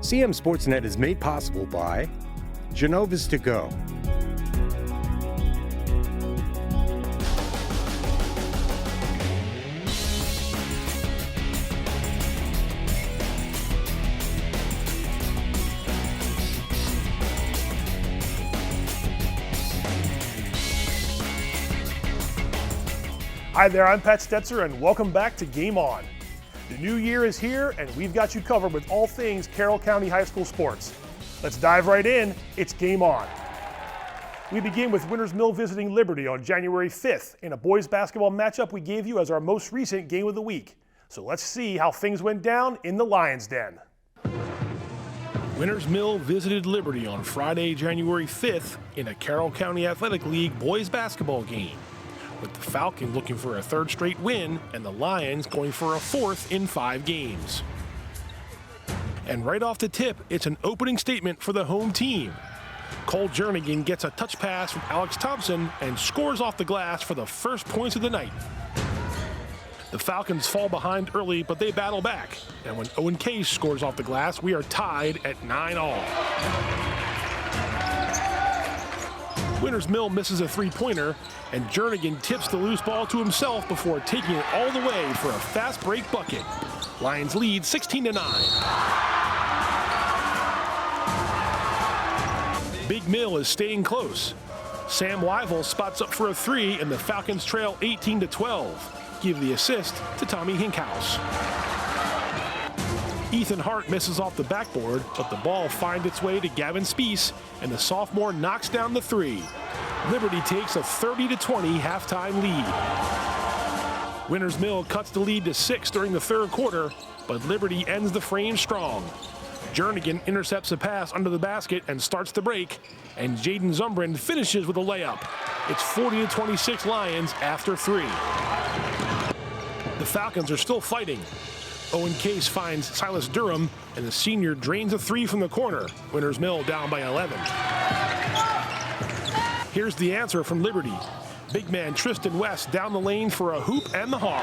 CMSportsNet is made possible by Genova's To Go. Hi there, I'm Pat Stoetzer, and welcome back to Game On. The new year is here, and we've got you covered with all things Carroll County High School sports. Let's dive right in. It's Game On. We begin with Winters Mill visiting Liberty on January 5th in a boys basketball matchup we gave you as our most recent game of the week. So let's see how things went down in the Lions' Den. Winters Mill visited Liberty on Friday, January 5th in a Carroll County Athletic League boys basketball game, with the Falcons looking for a third straight win and the Lions going for a fourth in 5 games. And right off the tip, it's an opening statement for the home team. Cole Jernigan gets a touch pass from Alex Thompson and scores off the glass for the first points of the night. The Falcons fall behind early, but they battle back. And when Owen Case scores off the glass, we are tied at 9-all. Winters Mill misses a three-pointer, and Jernigan tips the loose ball to himself before taking it all the way for a fast break bucket. Lions lead 16-9. Big Mill is staying close. Sam Wyville spots up for a three, and the Falcons trail 18-12. Give the assist to Tommy Hinkhouse. Ethan Hart misses off the backboard, but the ball finds its way to Gavin Speece, and the sophomore knocks down the three. Liberty takes a 30-20 halftime lead. Winters Mill cuts the lead to 6 during the third quarter, but Liberty ends the frame strong. Jernigan intercepts a pass under the basket and starts the break, and Jaden Zumbrin finishes with a layup. It's 40-26 Lions after 3. The Falcons are still fighting. Owen Case finds Silas Durham, and the senior drains a three from the corner. Winters Mill down by 11. Here's the answer from Liberty. Big man Tristan West down the lane for a hoop and the hard.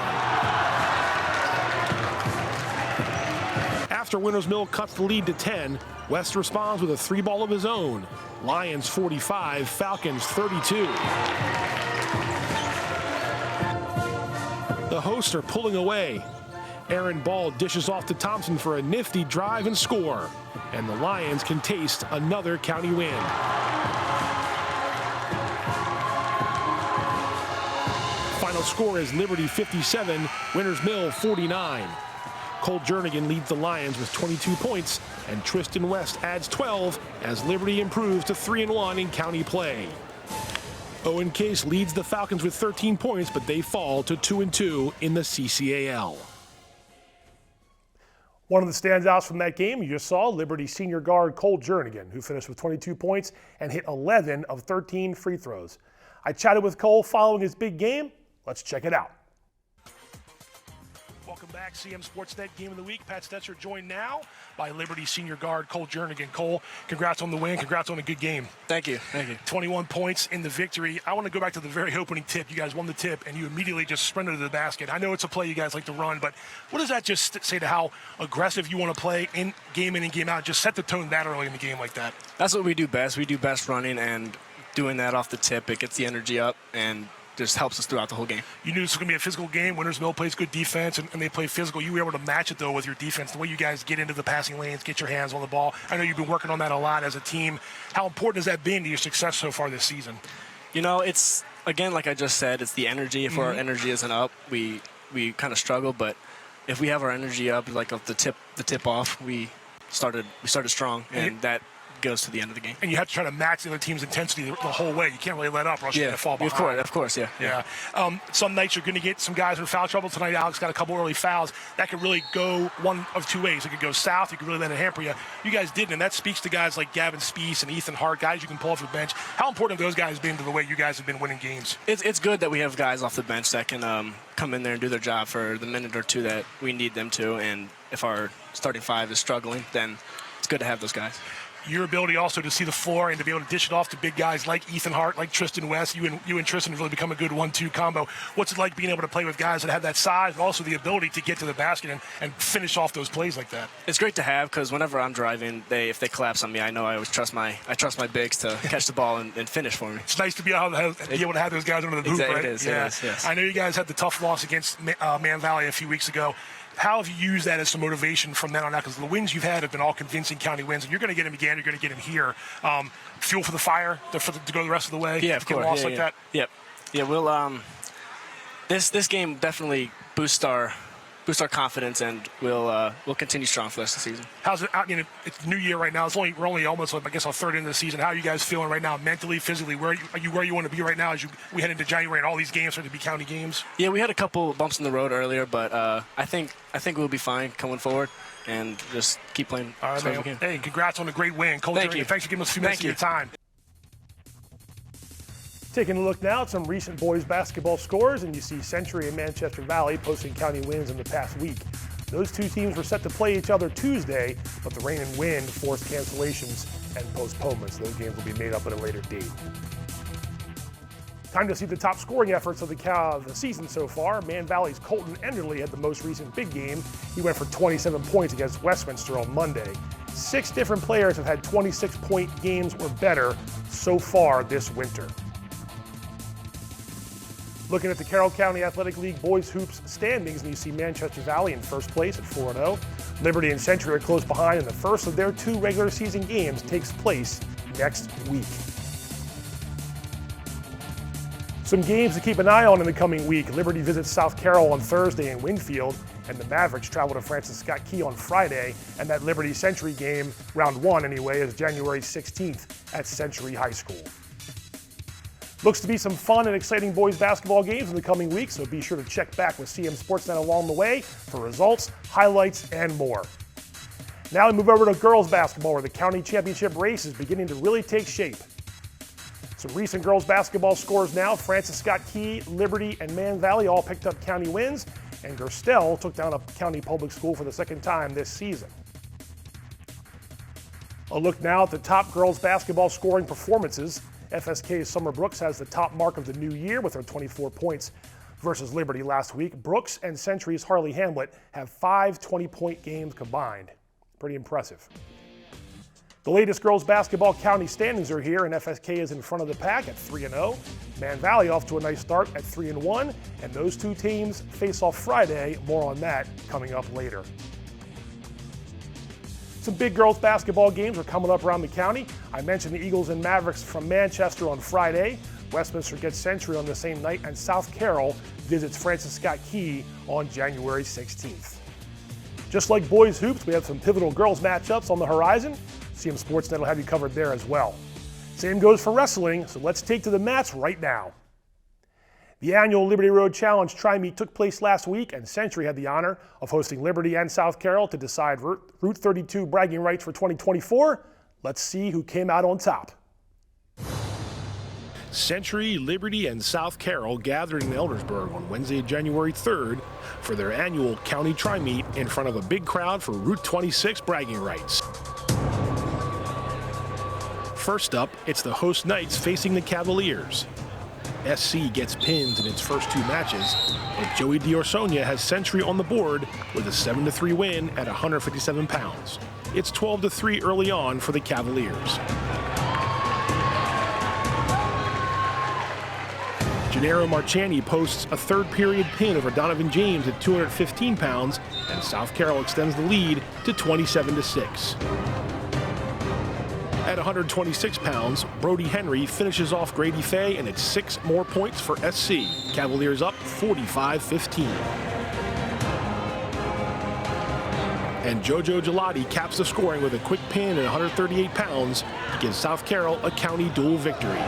After Winters Mill cuts the lead to 10, West responds with a three ball of his own. Lions 45, Falcons 32. The hosts are pulling away. Aaron Ball dishes off to Thompson for a nifty drive and score. And the Lions can taste another county win. Final score is Liberty 57, Winters Mill 49. Cole Jernigan leads the Lions with 22 points, and Tristan West adds 12 as Liberty improves to 3-1 in county play. Owen Case leads the Falcons with 13 points, but they fall to 2-2 in the CCAL. One of the standouts from that game you just saw, Liberty senior guard Cole Jernigan, who finished with 22 points and hit 11 of 13 free throws. I chatted with Cole following his big game. Let's check it out. Welcome back, CMSportsNet Game of the Week. Pat Stoetzer joined now by Liberty senior guard Cole Jernigan. Cole, congrats on the win. Congrats on a good game. Thank you. Thank you. 21 points in the victory. I want to go back to the very opening tip. You guys won the tip, and you immediately just sprinted to the basket. I know it's a play you guys like to run, but what does that just say to how aggressive you want to play in and game out? Just set the tone that early in the game like that. That's what we do best. We do best running, and doing that off the tip, it gets the energy up and just helps us throughout the whole game. You knew this was going to be a physical game. Winters Mill plays good defense, and they play physical. You were able to match it, though, with your defense, the way you guys get into the passing lanes, get your hands on the ball. I know you've been working on that a lot as a team. How important has that been to your success so far this season? You know, it's, again, like I just said, it's the energy. If our energy isn't up, we kind of struggle. But if we have our energy up, like off the tip off, we started strong, and that goes to the end of the game. And you have to try to match the other team's intensity the whole way. You can't really let up or else you're going to fall behind. Of course, yeah. Some nights you're going to get some guys in foul trouble. Tonight, Alex got a couple early fouls. That could really go one of two ways. It could go south. You could really let it hamper you. You guys didn't, and that speaks to guys like Gavin Speece and Ethan Hart, guys you can pull off your bench. How important have those guys been to the way you guys have been winning games? It's good that we have guys off the bench that can come in there and do their job for the minute or two that we need them to. And if our starting five is struggling, then it's good to have those guys. your ability also to see the floor and to be able to dish it off to big guys like Ethan Hart, like Tristan West. You and Tristan have really become a good 1-2 combo. What's it like being able to play with guys that have that size, but also the ability to get to the basket and finish off those plays like that? It's great to have, because whenever I'm driving, if they collapse on me, I know I always trust my bigs to catch the ball and finish for me. It's nice to be able to have those guys under the hoop, exactly, right? It is, yes. I know you guys had the tough loss against Man Valley a few weeks ago. How have you used that as some motivation from then on out? Because the wins you've had have been all convincing county wins, and you're going to get them again. You're going to get them here. Fuel for the fire to go the rest of the way. Yeah, of course. Loss like that. Yep. Yeah, we'll. This game definitely boosts our confidence, and we'll continue strong for the rest of the season. How's it out? It's New Year right now. We're only almost, I guess, a third into the season. How are you guys feeling right now, mentally, physically? Where you want to be right now as we head into January and all these games start to be county games? Yeah, we had a couple bumps in the road earlier, but I think we'll be fine coming forward and just keep playing. All right, man. Hey, congrats on a great win, Coach. Thank you. Thanks for giving us a few minutes of your time. Taking a look now at some recent boys basketball scores, and you see Century and Manchester Valley posting county wins in the past week. Those two teams were set to play each other Tuesday, but the rain and wind forced cancellations and postponements. Those games will be made up at a later date. Time to see the top scoring efforts of the season so far. Man Valley's Colton Enderle had the most recent big game. He went for 27 points against Westminster on Monday. 6 different players have had 26-point games or better so far this winter. Looking at the Carroll County Athletic League Boys Hoops standings, and you see Manchester Valley in first place at 4-0. Liberty and Century are close behind, and the first of their 2 regular season games takes place next week. Some games to keep an eye on in the coming week. Liberty visits South Carroll on Thursday in Winfield, and the Mavericks travel to Francis Scott Key on Friday, and that Liberty Century game, round 1 anyway, is January 16th at Century High School. Looks to be some fun and exciting boys basketball games in the coming weeks, so be sure to check back with CMSportsNet along the way for results, highlights, and more. Now we move over to girls basketball, where the county championship race is beginning to really take shape. Some recent girls basketball scores now. Francis Scott Key, Liberty, and Man Valley all picked up county wins, and Gerstel took down a county public school for the second time this season. A look now at the top girls basketball scoring performances. FSK's Summer Brooks has the top mark of the new year with her 24 points versus Liberty last week. Brooks and Century's Harley Hamlet have 5 20-point games combined. Pretty impressive. The latest girls basketball county standings are here, and FSK is in front of the pack at 3-0. Man Valley off to a nice start at 3-1, and those two teams face off Friday. More on that coming up later. Some big girls basketball games are coming up around the county. I mentioned the Eagles and Mavericks from Manchester on Friday. Westminster gets Century on the same night, and South Carroll visits Francis Scott Key on January 16th. Just like boys hoops, we have some pivotal girls matchups on the horizon. CMSportsNet will have you covered there as well. Same goes for wrestling, so let's take to the mats right now. The annual Liberty Road Challenge Tri-Meet took place last week, and Century had the honor of hosting Liberty and South Carroll to decide Route 32 bragging rights for 2024. Let's see who came out on top. Century, Liberty, and South Carroll gathered in Eldersburg on Wednesday, January 3rd for their annual county tri-meet in front of a big crowd for Route 26 bragging rights. First up, it's the host Knights facing the Cavaliers. SC gets pinned in its first 2 matches, but Joey D'Orsonia has Century on the board with a 7-3 win at 157 pounds. It's 12-3 early on for the Cavaliers. Gennaro Marchani posts a third-period pin over Donovan James at 215 pounds, and South Carroll extends the lead to 27-6. At 126 pounds, Brody Henry finishes off Grady Fay, and it's 6 more points for SC. Cavaliers up 45-15. And JoJo Gelati caps the scoring with a quick pin at 138 pounds to give South Carroll a county dual victory.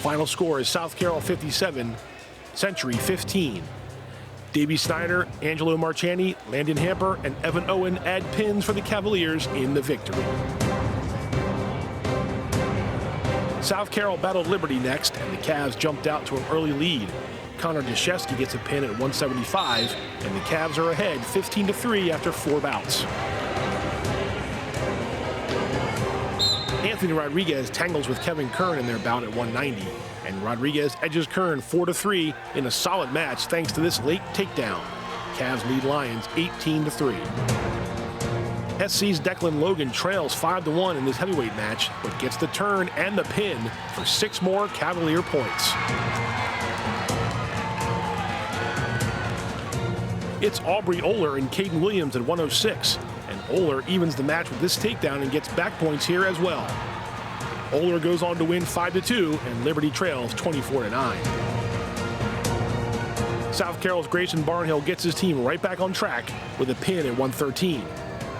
Final score is South Carroll 57, Century 15. Davey Snyder, Angelo Marchani, Landon Hamper, and Evan Owen add pins for the Cavaliers in the victory. South Carroll battled Liberty next, and the Cavs jumped out to an early lead. Connor Deshevsky gets a pin at 175, and the Cavs are ahead 15-3 after 4 bouts. Anthony Rodriguez tangles with Kevin Kern in their bout at 190, and Rodriguez edges Kern 4-3 in a solid match thanks to this late takedown. Cavs lead Lions 18-3. SC's Declan Logan trails 5-1 in this heavyweight match, but gets the turn and the pin for 6 more Cavalier points. It's Aubrey Oler and Caden Williams at 106, and Oler evens the match with this takedown and gets back points here as well. Oler goes on to win 5-2, and Liberty trails 24-9. South Carroll's Grayson Barnhill gets his team right back on track with a pin at 113.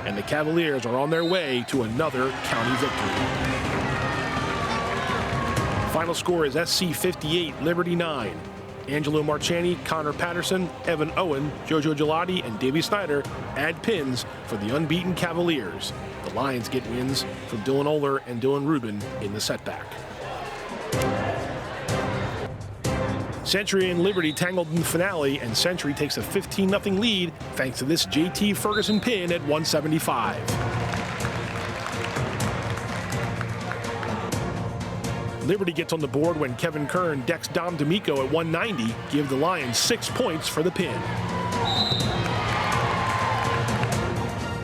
And the Cavaliers are on their way to another county victory. Final score is SC 58, Liberty 9. Angelo Marchani, Connor Patterson, Evan Owen, Jojo Gelati, and Davey Snyder add pins for the unbeaten Cavaliers. The Lions get wins from Dylan Oler and Dylan Rubin in the setback. Century and Liberty tangled in the finale, and Century takes a 15-0 lead thanks to this JT Ferguson pin at 175. Liberty gets on the board when Kevin Kern decks Dom D'Amico at 190, give the Lions 6 points for the pin.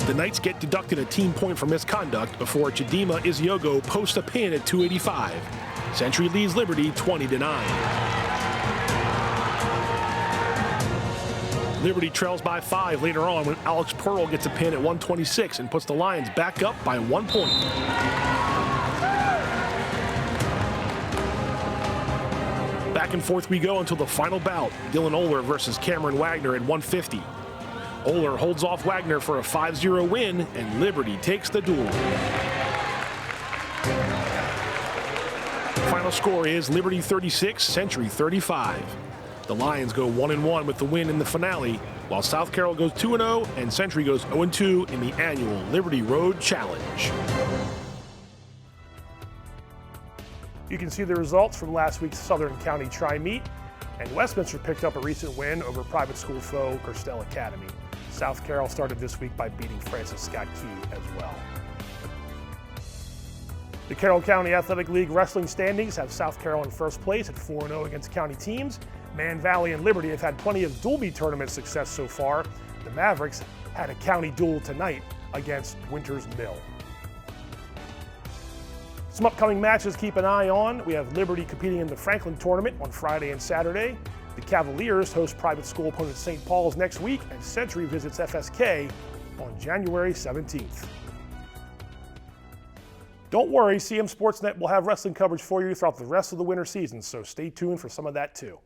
The Knights get deducted a team point for misconduct before Chidima Iziogo posts a pin at 285. Century leads Liberty 20-9. Liberty trails by 5 later on when Alex Pearl gets a pin at 126 and puts the Lions back up by 1 point. Back and forth we go until the final bout, Dylan Oler versus Cameron Wagner at 150. Oler holds off Wagner for a 5-0 win, and Liberty takes the duel. Final score is Liberty 36, Century 35. The Lions go 1-1 with the win in the finale, while South Carroll goes 2-0 and Century goes 0-2 in the annual Liberty Road Challenge. You can see the results from last week's Southern County Tri-Meet, and Westminster picked up a recent win over private school foe Gerstel Academy. South Carroll started this week by beating Francis Scott Key as well. The Carroll County Athletic League wrestling standings have South Carroll in first place at 4-0 against county teams. Man Valley and Liberty have had plenty of dual meet tournament success so far. The Mavericks had a county duel tonight against Winters Mill. Some upcoming matches to keep an eye on. We have Liberty competing in the Franklin tournament on Friday and Saturday. The Cavaliers host private school opponent St. Paul's next week, and Century visits FSK on January 17th. Don't worry, CM SportsNet will have wrestling coverage for you throughout the rest of the winter season, so stay tuned for some of that too.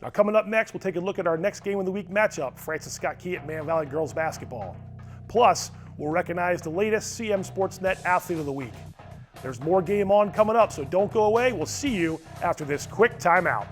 Now coming up next, we'll take a look at our next game of the week matchup, Francis Scott Key at Man Valley Girls Basketball. Plus, we'll recognize the latest CM SportsNet Athlete of the Week. There's more game on coming up, so don't go away. We'll see you after this quick timeout.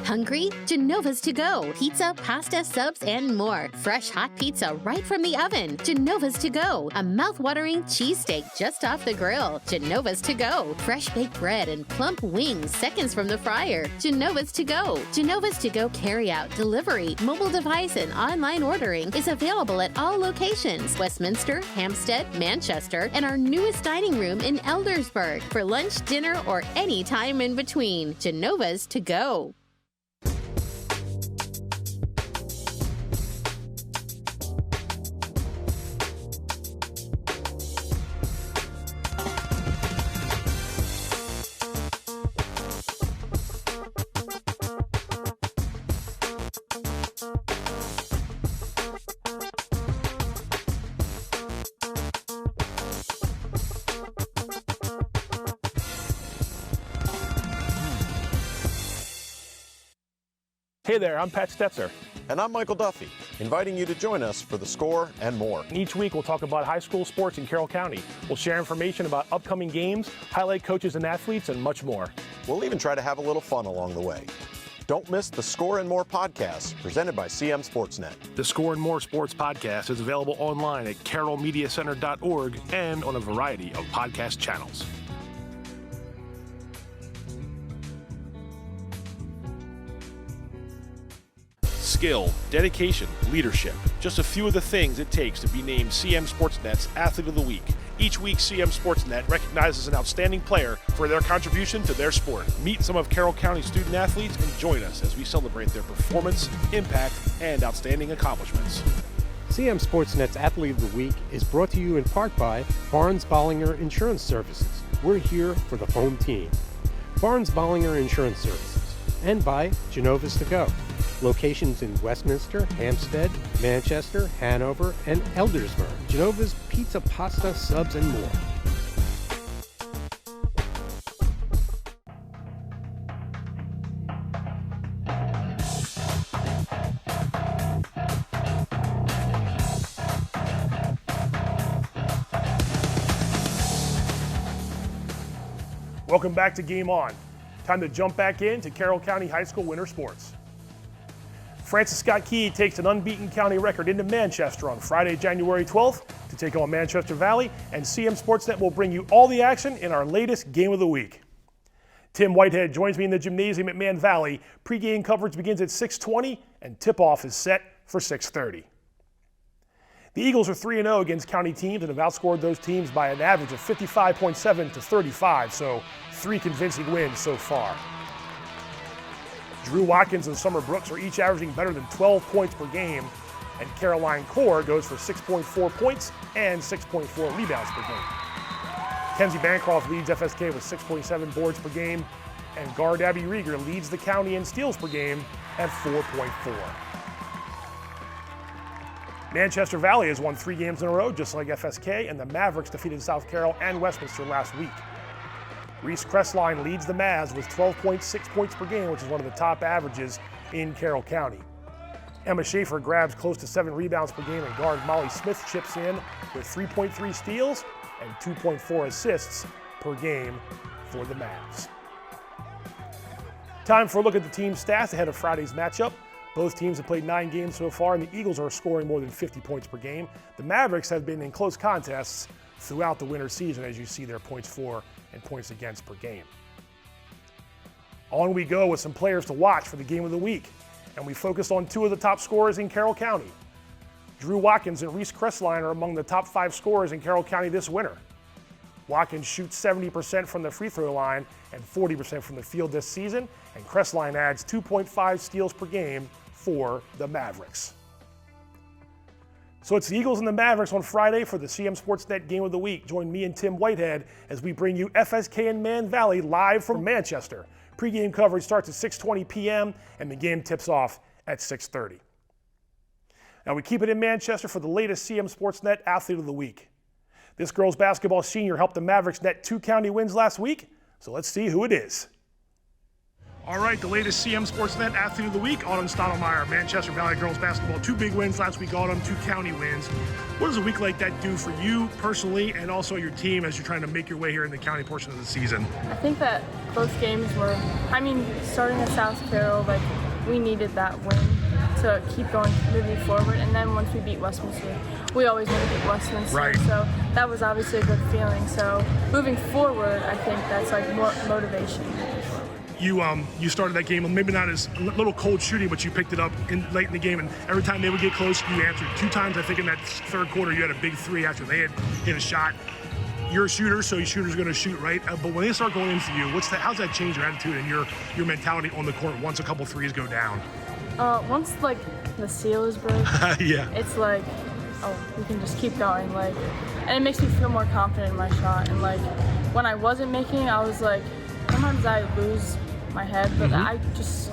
Hungry? Genova's to go. Pizza, pasta, subs, and more. Fresh hot pizza right from the oven. Genova's to go. A mouth-watering cheesesteak just off the grill. Genova's to go. Fresh baked bread and plump wings seconds from the fryer. Genova's to go. Genova's to go carry-out, delivery, mobile device, and online ordering is available at all locations. Westminster, Hampstead, Manchester, and our newest dining room in Eldersburg. For lunch, dinner, or any time in between. Genova's to go. Hey there, I'm Pat Stoetzer. And I'm Michael Duffy, inviting you to join us for The Score and more. Each week we'll talk about high school sports in Carroll County. We'll share information about upcoming games, highlight coaches and athletes, and much more. We'll even try to have a little fun along the way. Don't miss the Score and More podcast presented by CMSportsNet. The Score and More Sports Podcast is available online at carrollmediacenter.org and on a variety of podcast channels. Skill, dedication, leadership. Just a few of the things it takes to be named CM Sportsnet's Athlete of the Week. Each week, CM Sportsnet recognizes an outstanding player for their contribution to their sport. Meet some of Carroll County student athletes and join us as we celebrate their performance, impact, and outstanding accomplishments. CM Sportsnet's Athlete of the Week is brought to you in part by Barnes-Bollinger Insurance Services. We're here for the home team. Barnes-Bollinger Insurance Services. And by Genovas to Go. Locations in Westminster, Hampstead, Manchester, Hanover, and Eldersburg. Genova's Pizza, Pasta, Subs, and more. Welcome back to Game On. Time to jump back into Carroll County High School winter sports. Francis Scott Key takes an unbeaten county record into Manchester on Friday, January 12th to take on Manchester Valley, and CM Sportsnet will bring you all the action in our latest game of the week. Tim Whitehead joins me in the gymnasium at Man Valley. Pre-game coverage begins at 6:20 and tip-off is set for 6:30. The Eagles are 3-0 against county teams and have outscored those teams by an average of 55.7 to 35, so 3 convincing wins so far. Drew Watkins and Summer Brooks are each averaging better than 12 points per game, and Caroline Core goes for 6.4 points and 6.4 rebounds per game. Kenzie Bancroft leads FSK with 6.7 boards per game, and guard Abby Rieger leads the county in steals per game at 4.4. Manchester Valley has won 3 games in a row, just like FSK, and the Mavericks defeated South Carroll and Westminster last week. Reese Crestline leads the Mavs with 12.6 points per game, which is one of the top averages in Carroll County. Emma Schaefer grabs close to 7 rebounds per game, and guard Molly Smith chips in with 3.3 steals and 2.4 assists per game for the Mavs. Time for a look at the team stats ahead of Friday's matchup. Both teams have played 9 games so far, and the Eagles are scoring more than 50 points per game. The Mavericks have been in close contests throughout the winter season, as you see their points for and points against per game. On we go with some players to watch for the game of the week, and we focused on 2 of the top scorers in Carroll County. Drew Watkins and Reese Crestline are among the top 5 scorers in Carroll County this winter. Watkins shoots 70% from the free throw line and 40% from the field this season, and Crestline adds 2.5 steals per game for the Mavericks. So it's the Eagles and the Mavericks on Friday for the CM Sportsnet Game of the Week. Join me and Tim Whitehead as we bring you FSK and Man Valley live from Manchester. Pre-game coverage starts at 6:20 p.m. and the game tips off at 6:30. Now we keep it in Manchester for the latest CM Sportsnet Athlete of the Week. This girls basketball senior helped the Mavericks net 2 county wins last week, so let's see who it is. All right, the latest CM Sportsnet Athlete of the Week, Autumn Stottlemyre, Manchester Valley girls basketball, 2 big wins last week, Autumn, 2 county wins. What does a week like that do for you personally and also your team as you're trying to make your way here in the county portion of the season? I think that both games were, starting at South Carroll, we needed that win to keep going, moving forward. And then once we beat Westminster, we always want to beat Westminster. Right. So that was obviously a good feeling. So moving forward, I think that's more motivation. You started that game, maybe not as a little cold shooting, but you picked it up late in the game, and every time they would get close, you answered. 2 times, I think, in that third quarter, you had a big 3 after they had hit a shot. You're a shooter, so your shooter's going to shoot, right? But when they start going into you, how's that change your attitude and your mentality on the court once a couple 3s go down? Once the seal is broke, yeah, it's we can just keep going, and it makes me feel more confident in my shot. And when I wasn't making, I was sometimes I lose my head, but I just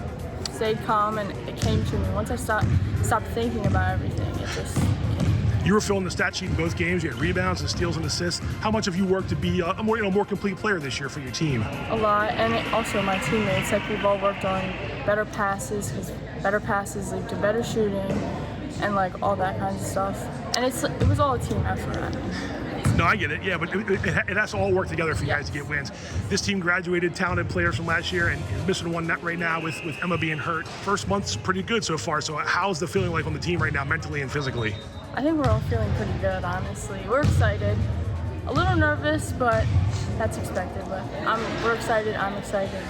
stayed calm and it came to me. Once I stopped thinking about everything, it just came. You were filling the stat sheet in both games. You had rebounds and steals and assists. How much have you worked to be a more complete player this year for your team? A lot, and also my teammates. We've all worked on better passes, because better passes lead to better shooting, and all that kind of stuff. And it was all a team effort. No, I get it. Yeah, but it has to all work together for you guys to get wins. This team graduated talented players from last year and is missing one net right now with Emma being hurt. First month's pretty good so far. So how's the feeling like on the team right now, mentally and physically? I think we're all feeling pretty good, honestly. We're excited. A little nervous, but that's expected. But we're excited. I'm excited.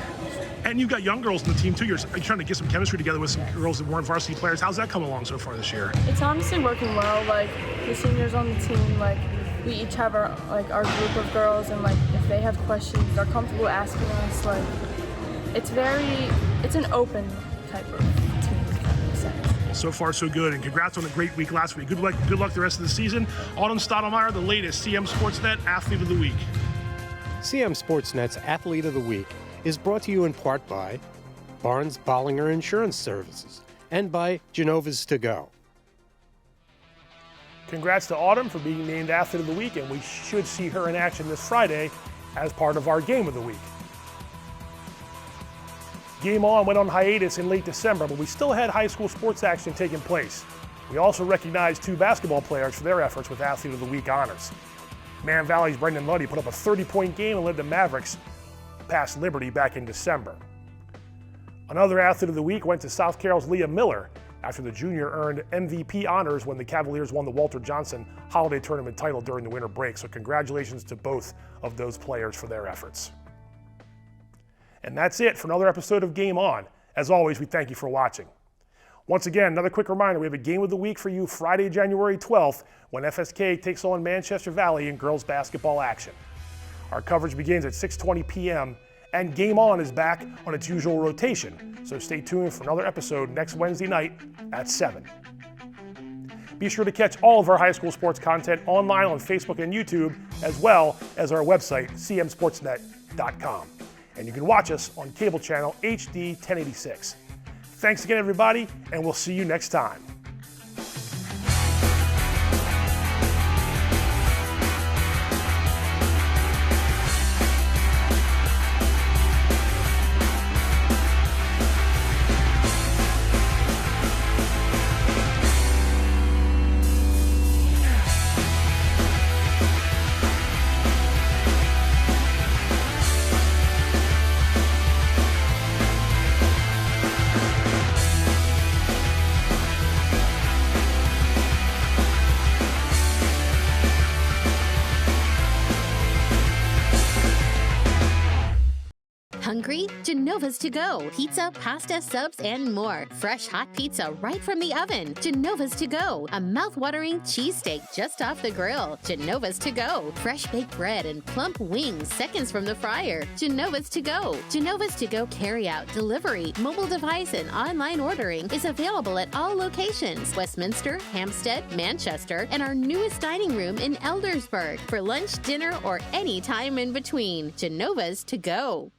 And you've got young girls on the team too. You're trying to get some chemistry together with some girls that weren't varsity players. How's that come along so far this year? It's honestly working well. Like the seniors on the team, like we each have our group of girls, and like if they have questions, they're comfortable asking us. Like it's an open type of team, if that makes sense. So far, so good, and congrats on a great week last week. Good luck the rest of the season. Autumn Stottlemyre, the latest CMSportsNet Athlete of the Week. CMSportsNet's Athlete of the Week is brought to you in part by Barnes Bollinger Insurance Services and by Genova's To Go. Congrats to Autumn for being named Athlete of the Week, and we should see her in action this Friday as part of our Game of the Week. Game On went on hiatus in late December, but we still had high school sports action taking place. We also recognized 2 basketball players for their efforts with Athlete of the Week honors. Man Valley's Brendan Luddy put up a 30-point game and led the Mavericks past Liberty back in December. Another Athlete of the Week went to South Carroll's Leah Miller after the junior earned MVP honors when the Cavaliers won the Walter Johnson Holiday Tournament title during the winter break. So congratulations to both of those players for their efforts. And that's it for another episode of Game On. As always, we thank you for watching. Once again, another quick reminder, we have a Game of the Week for you Friday, January 12th, when FSK takes on Manchester Valley in girls basketball action. Our coverage begins at 6:20 p.m., and Game On is back on its usual rotation, so stay tuned for another episode next Wednesday night at 7. Be sure to catch all of our high school sports content online on Facebook and YouTube, as well as our website, CMSportsNet.com. And you can watch us on cable channel HD 1086. Thanks again, everybody, and we'll see you next time. Hungry? Genova's To Go. Pizza, pasta, subs, and more. Fresh hot pizza right from the oven. Genova's To Go. A mouth-watering cheesesteak just off the grill. Genova's To Go. Fresh baked bread and plump wings seconds from the fryer. Genova's To Go. Genova's To Go carry-out, delivery, mobile device, and online ordering is available at all locations. Westminster, Hampstead, Manchester, and our newest dining room in Eldersburg for lunch, dinner, or any time in between. Genova's To Go.